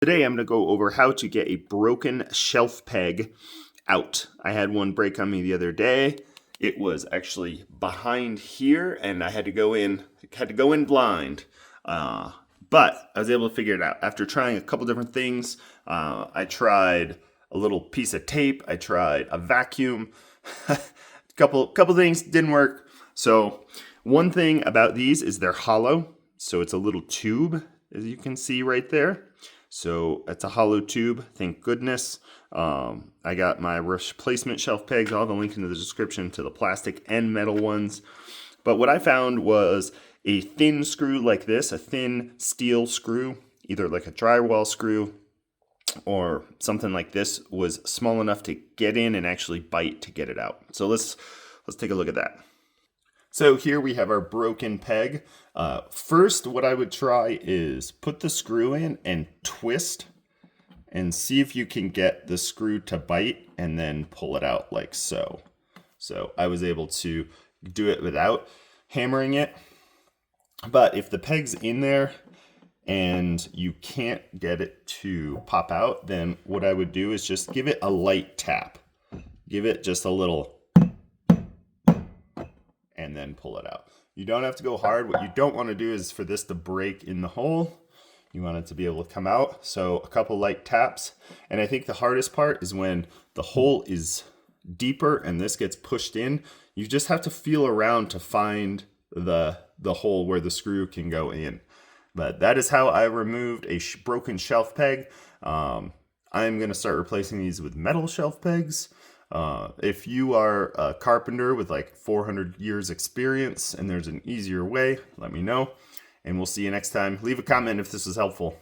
Today I'm going to go over how to get a broken shelf peg out. I had one break on me the other day. It was actually behind here and I had to go in blind. But I was able to figure it out. After trying a couple different things, I tried a little piece of tape, I tried a vacuum, couple things didn't work. So one thing about these is they're hollow. So it's a little tube, as you can see right there. So it's a hollow tube, thank goodness. I got my replacement shelf pegs. I'll have a link in the description to the plastic and metal ones. But what I found was a thin screw like this, a thin steel screw, either like a drywall screw or something like this, was small enough to get in and actually bite to get it out. So let's take a look at that. So here we have our broken peg. First, what I would try is put the screw in and twist and see if you can get the screw to bite and then pull it out like so. So I was able to do it without hammering it. But if the peg's in there and you can't get it to pop out, then what I would do is just give it a light tap. Give it just a little, and then pull it out. You don't have to go hard. What you don't want to do is for this to break in the hole. You want it to be able to come out. So a couple light taps. And I think the hardest part is when the hole is deeper and this gets pushed in. You just have to feel around to find the hole where the screw can go in. But that is how I removed a broken shelf peg. I'm going to start replacing these with metal shelf pegs. If you are a carpenter with like 400 years experience and there's an easier way, let me know. And we'll see you next time. Leave a comment if this was helpful.